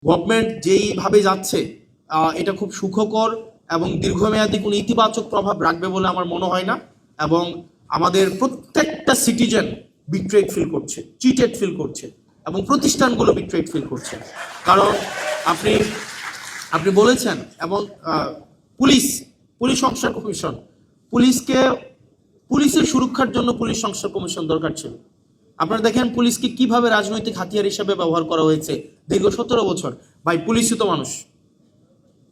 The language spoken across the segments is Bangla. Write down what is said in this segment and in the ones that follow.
গভর্নমেন্ট যেইভাবে যাচ্ছে এটা খুব সুখকর এবং দীর্ঘমেয়াদী কোনো ইতিবাচক প্রভাব রাখবে বলে আমার মনে হয় না। এবং আমাদের প্রত্যেকটা সিটিজেন বিট্রেড ফিল করছে, চিটেড ফিল করছে, এবং প্রতিষ্ঠানগুলো বিট্রেড ফিল করছে। কারণ আপনি আপনি বলেছেন, এবং পুলিশ সংস্কার কমিশন, পুলিশের সুরক্ষার জন্য পুলিশ সংস্কার কমিশন দরকার ছিল। আপনারা দেখেন পুলিশকে কিভাবে রাজনৈতিক হাতিয়ার হিসেবে ব্যবহার করা হয়েছে দীর্ঘ 17 বছর। ভাই, পুলিশই তো মানুষ,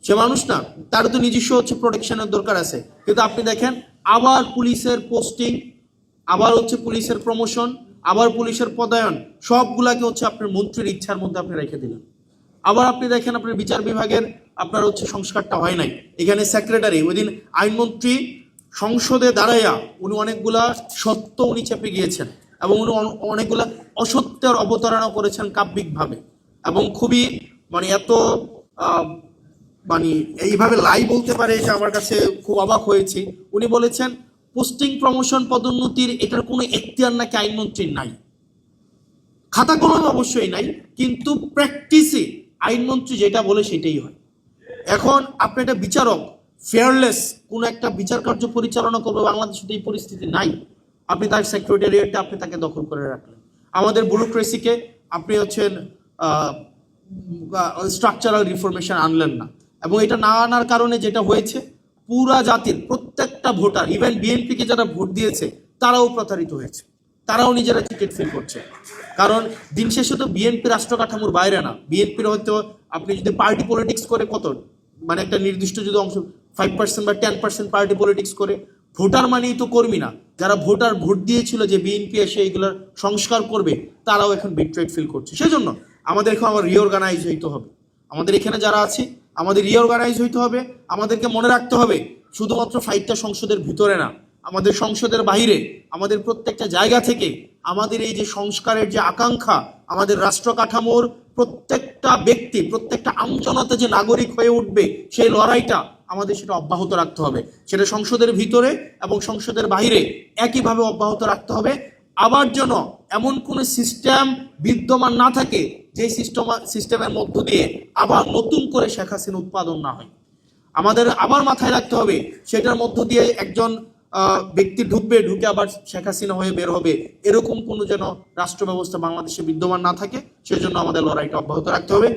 সে মানুষ না, তারও তো নিজস্ব প্রোটেকশনের দরকার আছে। কিন্তু আপনি দেখেন আবার পুলিশের পোস্টিং, আবার পুলিশের প্রমোশন, আবার পুলিশের পদায়ন, সবগুলাকে আপনার মন্ত্রীর ইচ্ছার মধ্যে আপনি রেখে দিলেন। আবার আপনি দেখেন আপনার বিচার বিভাগের আপনার সংস্কারটা হয় নাই। এখানে সেক্রেটারি, ওই দিন আইনমন্ত্রী সংসদে দাঁড়াইয়া উনি অনেকগুলা সত্য উনি চেপে গিয়েছেন, এবং উনি অনেকগুলা অসত্যের অবতারণা করেছেন কাব্যিকভাবে, এবং খুবই এত এইভাবে লাই বলতে পারে যে আমার কাছে খুব অবাক হয়েছি। উনি বলেছেন পোস্টিং, প্রমোশন, পদোন্নতির এটার কোনো এখতিয়ার নাকি আইনমন্ত্রীর নাই। খাতা কলম অবশ্যই নাই, কিন্তু প্র্যাকটিসে আইনমন্ত্রী যেটা বলে সেটাই হয়। এখন আপনি একটা বিচারক, ফেয়ারলেস কোন একটা বিচার কার্য পরিচালনা করবে, বাংলাদেশে এই পরিস্থিতি নাই। আপনি তার সেক্রেটারিয়েটটা আপনি তাকে দখল করে রাখলেন। আমাদের ব্যুরোক্রেসিকে আপনি স্ট্রাকচারাল রিফরমেশন আনলেন না, এবং এটা না আনার কারণে যেটা হয়েছে, পুরা জাতির প্রত্যেকটা ভোটার, ইভেন বিএনপিকে যারা ভোট দিয়েছে তারাও প্রতারিত হয়েছে, তারাও নিজেরা টিকিট ফিল করছে। কারণ দিন শেষে তো বিএনপি রাষ্ট্র কাঠামোর বাইরে না। বিএনপির হয়তো আপনি যদি পার্টি পলিটিক্স করে কত একটা নির্দিষ্ট যদি অংশ 5% বা 10% পার্টি পলিটিক্স করে, ভোটার মানেই তো কর্মী না। যারা ভোট দিয়েছিল যে বিএনপি এসে এইগুলোর সংস্কার করবে, তারাও এখন বিট্রেড ফিল করছে। সেজন্য আমাদের এখন রিঅর্গানাইজ হইতে হবে। আমাদের এখানে যারা আছে আমাদের রিঅর্গানাইজ হইতে হবে। আমাদেরকে মনে রাখতে হবে শুধুমাত্র ফাইটটা সংসদের ভিতরে না, আমাদের সংসদের বাইরে, আমাদের প্রত্যেকটা জায়গা থেকে আমাদের এই যে সংস্কারের যে আকাঙ্ক্ষা, আমাদের রাষ্ট্র কাঠামোর প্রত্যেকটা ব্যক্তি, প্রত্যেকটা আমজনতা যে নাগরিক হয়ে উঠবে, সেই লড়াইটা আমাদের সেটা অব্যাহত রাখতে হবে। সেটা সংসদের ভিতরে এবং সংসদের বাইরে একইভাবে অব্যাহত রাখতে হবে। আবার যেন এমন কোন সিস্টেম বিদ্যমান না থাকে যে সিস্টেমের মধ্য দিয়ে আবার নতুন করে শেখ হাসিনা উৎপাদন না হয়। আমাদের আবার মাথায় রাখতে হবে সেটার মধ্য দিয়ে একজন ব্যক্তি ঢুকে আবার শেখ হাসিনা হয়ে বের হবে, এরকম কোনো যেন রাষ্ট্র ব্যবস্থা বাংলাদেশে বিদ্যমান না থাকে। সেজন্য আমাদের লড়াইটা অব্যাহত রাখতে হবে।